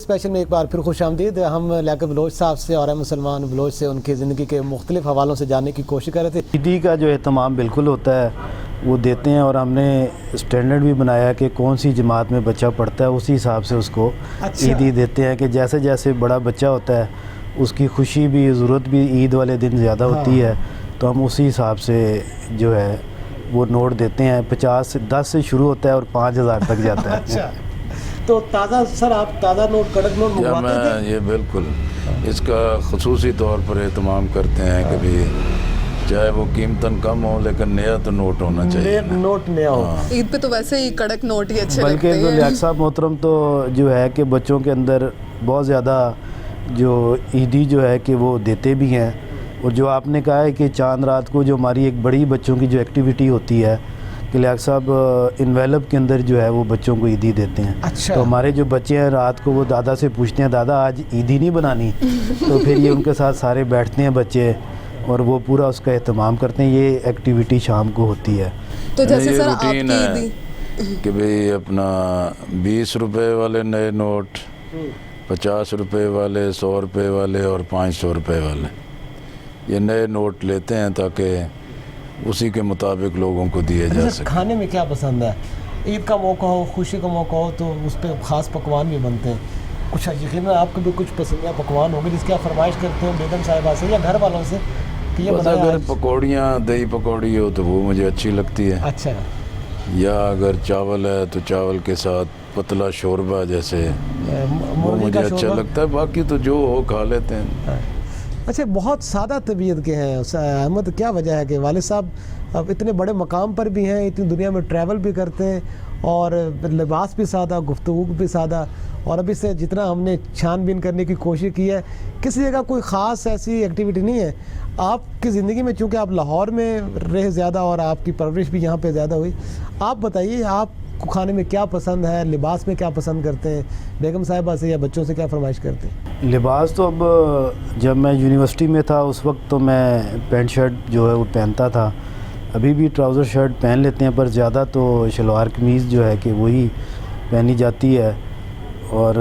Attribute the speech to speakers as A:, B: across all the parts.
A: Special میں ایک بار پھر خوش آمدید. ہم لیاقت بلوچ صاحب سے اور مسلمان بلوچ سے ان کی زندگی کے مختلف حوالوں سے جاننے کی کوشش کر رہے تھے.
B: عیدی کا جو اہتمام بالکل ہوتا ہے وہ دیتے ہیں, اور ہم نے اسٹینڈرڈ بھی بنایا کہ کون سی جماعت میں بچہ پڑھتا ہے اسی حساب سے اس کو عیدی دیتے ہیں, کہ جیسے جیسے بڑا بچہ ہوتا ہے اس کی خوشی بھی ضرورت بھی عید والے دن زیادہ ہوتی ہے, تو ہم اسی حساب سے جو ہے وہ نوٹ دیتے ہیں. 10 سے شروع ہوتا ہے اور 5000 تک جاتا ہے.
A: اچھا, تو تازہ سر آپ تازہ نوٹ کڑک نوٹ منگواتے تھے؟
C: یہ بالکل اس کا خصوصی طور پر اہتمام کرتے ہیں کہ بھی چاہے وہ قیمتاً کم ہو لیکن نیا تو نوٹ ہونا چاہیے.
A: نوٹ نیا ہو.
D: عید پہ تو ویسے ہی کڑک نوٹ ہی اچھے لگتے
B: بلکہ
D: ہیں.
B: لیاقت صاحب محترم تو جو ہے کہ بچوں کے اندر بہت زیادہ جو عیدی جو ہے کہ وہ دیتے بھی ہیں. اور جو آپ نے کہا ہے کہ چاند رات کو جو ہماری ایک بڑی بچوں کی جو ایکٹیویٹی ہوتی ہے کہ لیاقت صاحب انویلپ کے اندر جو ہے وہ بچوں کو عیدی دیتے ہیں.
A: اچھا.
B: تو ہمارے جو بچے ہیں رات کو وہ دادا سے پوچھتے ہیں دادا آج عیدی نہیں بنانی, تو پھر یہ ان کے ساتھ سارے بیٹھتے ہیں بچے اور وہ پورا اس کا اہتمام کرتے ہیں. یہ ایکٹیویٹی شام کو ہوتی ہے.
D: تو جیسے سر آپ کی
C: روٹین ہے
D: عیدی
C: کہ بھئی اپنا 20 روپے والے نئے نوٹ, 50 روپے والے, 100 روپے والے اور 500 روپے والے یہ نئے نوٹ لیتے ہیں تاکہ اسی کے مطابق لوگوں کو دیے جا سکے.
A: کھانے میں کیا پسند ہے؟ عید کا موقع ہو, خوشی کا موقع ہو تو اس پہ خاص پکوان بھی بنتے ہیں. کچھ یقیناً آپ کو بھی کچھ پسندیدہ پکوان ہوں گے جس کی آپ فرمائش کرتے ہیں بیگم صاحبہ سے یا گھر والوں سے کہ یہ
C: بس
A: بنایا
C: اگر
A: آج؟
C: پکوڑیاں دہی پکوڑی ہو تو وہ مجھے اچھی لگتی ہے,
A: اچھا.
C: یا اگر چاول ہے تو چاول کے ساتھ پتلا شوربہ جیسے وہ
A: مرغی
C: مجھے
A: کا
C: اچھا
A: شوربہ؟
C: لگتا ہے. باقی تو جو ہو کھا لیتے ہیں.
A: اچھا, بہت سادہ طبیعت کے ہیں احمد, کیا وجہ ہے کہ والد صاحب اب اتنے بڑے مقام پر بھی ہیں, اتنی دنیا میں ٹریول بھی کرتے ہیں اور لباس بھی سادہ, گفتگو بھی سادہ, اور ابھی سے جتنا ہم نے چھان بین کرنے کی کوشش کی ہے کسی جگہ کوئی خاص ایسی ایکٹیویٹی نہیں ہے آپ کی زندگی میں؟ چونکہ آپ لاہور میں رہے زیادہ اور آپ کی پرورش بھی یہاں پہ زیادہ ہوئی, آپ بتائیے آپ کو کھانے میں کیا پسند ہے, لباس میں کیا پسند کرتے ہیں, بیگم صاحبہ سے یا بچوں سے کیا فرمائش کرتے ہیں؟
B: لباس تو اب جب میں یونیورسٹی میں تھا اس وقت تو میں پینٹ شرٹ جو ہے وہ پہنتا تھا. ابھی بھی ٹراؤزر شرٹ پہن لیتے ہیں, پر زیادہ تو شلوار قمیض جو ہے کہ وہی پہنی جاتی ہے. اور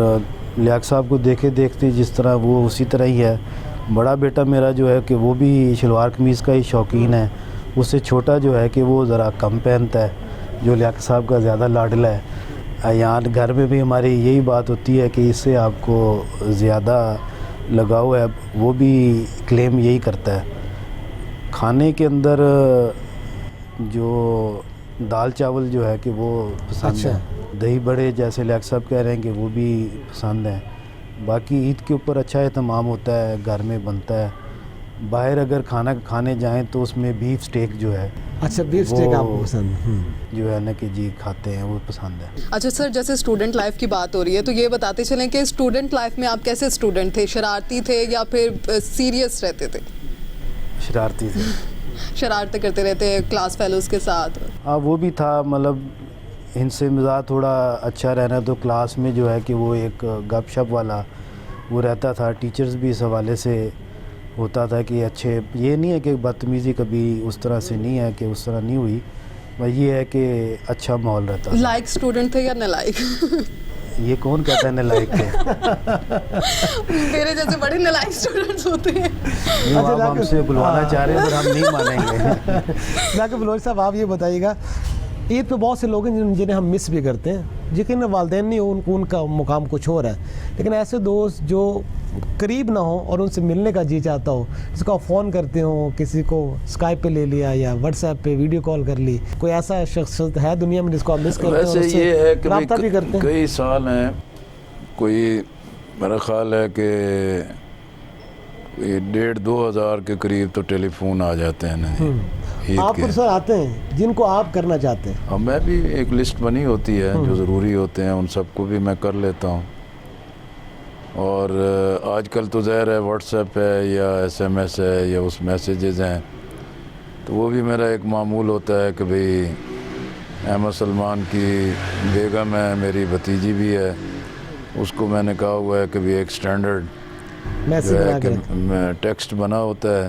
B: لیاقت صاحب کو دیکھے دیکھتے جس طرح وہ اسی طرح ہی ہے. بڑا بیٹا میرا جو ہے کہ وہ بھی شلوار قمیض کا ہی شوقین ہے. اس سے چھوٹا جو ہے کہ وہ ذرا کم پہنتا ہے, جو لیاقت صاحب کا زیادہ لاڈلا ہے. یہاں گھر میں بھی ہماری یہی بات ہوتی ہے کہ اس سے آپ کو زیادہ لگاؤ ہے, وہ بھی کلیم یہی کرتا ہے. کھانے کے اندر جو دال چاول جو ہے کہ وہ پسند ہے. دہی بڑے جیسے لیاقت صاحب کہہ رہے ہیں کہ وہ بھی پسند ہیں. باقی عید کے اوپر اچھا اہتمام ہوتا ہے, گھر میں بنتا ہے. باہر اگر کھانا کھانے جائیں تو اس میں بیف سٹیک جو ہے,
A: اچھا بیف سٹیک آپ کو پسند
B: جو ہے نا کہ جی کھاتے ہیں, وہ پسند ہے.
D: اچھا سر, جیسے اسٹوڈنٹ لائف کی بات ہو رہی ہے تو یہ بتاتے چلیں کہ اسٹوڈنٹ لائف میں آپ کیسے اسٹوڈنٹ تھے؟ شرارتی تھے یا پھر سیریس رہتے تھے؟
B: شرارتی تھے.
D: شرارتیں کرتے رہتے کلاس فیلوز کے ساتھ؟
B: ہاں وہ بھی تھا, مطلب ان سے مزاج تھوڑا اچھا رہنا تو کلاس میں جو ہے کہ وہ ایک گپ شپ والا وہ رہتا تھا. ٹیچرز بھی اس حوالے سے ہوتا تھا کہ اچھے, یہ نہیں ہے کہ بدتمیزی کبھی اس طرح سے نہیں ہے کہ اس طرح نہیں ہوئی, بس یہ ہے کہ اچھا ماحول رہتا.
D: لائک اسٹوڈنٹ تھے یا نالائک؟
B: یہ کون کہتا ہے نالائک تھے؟
D: میرے جیسے بڑے نالائک اسٹوڈنٹس ہوتے ہیں.
B: آپ ہم سے بلوانا چاہ رہے ہیں پر ہم نہیں مانیں گے.
A: لیاقت بلوچ صاحب آپ یہ بتائیے گا, عید پہ بہت سے لوگ ہیں جنہیں ہم مس بھی کرتے ہیں, یقیناً والدین نہیں ہو, ان کا مقام کچھ اور ہے, لیکن ایسے دوست جو قریب نہ ہوں اور ان سے ملنے کا جی چاہتا ہو, جس کو آپ فون کرتے ہوں, کسی کو اسکائپ پہ لے لیا یا واٹس ایپ پہ ویڈیو کال کر لی, کوئی ایسا شخص ہے دنیا میں جس کو آپ مس کرتے ہیں اور اس سے رابطہ بھی کرتے ہیں؟
C: کئی سال ہیں, کوئی میرا خیال ہے کہ 1,500-2,000 کے قریب تو ٹیلی فون آ جاتے ہیں نا.
A: آپ کو سر آتے ہیں جن کو آپ کرنا چاہتے ہیں؟
C: اور میں بھی ایک لسٹ بنی ہوتی ہے جو ضروری ہوتے ہیں, ان سب کو بھی میں کر لیتا ہوں. اور آج کل تو ظاہر ہے واٹس ایپ ہے یا SMS ہے یا اس میسیجز ہیں, تو وہ بھی میرا ایک معمول ہوتا ہے کہ بھئی احمد سلمان کی بیگم ہے, میری بھتیجی بھی ہے, اس کو میں نے کہا ہوا ہے کہ بھی ایک سٹینڈرڈ جو ہے کہ ٹیکسٹ بنا ہوتا ہے,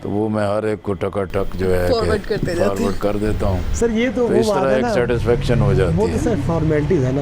C: تو وہ میں ہر ایک کو ٹکا ٹک جو ہے
D: فارورڈ
C: کر دیتا ہوں.
A: سر یہ تو
C: اس طرح ایک سیٹسفیکشن ہو جاتی ہے.
A: وہ تو سر فارمیلٹیز ہے نا,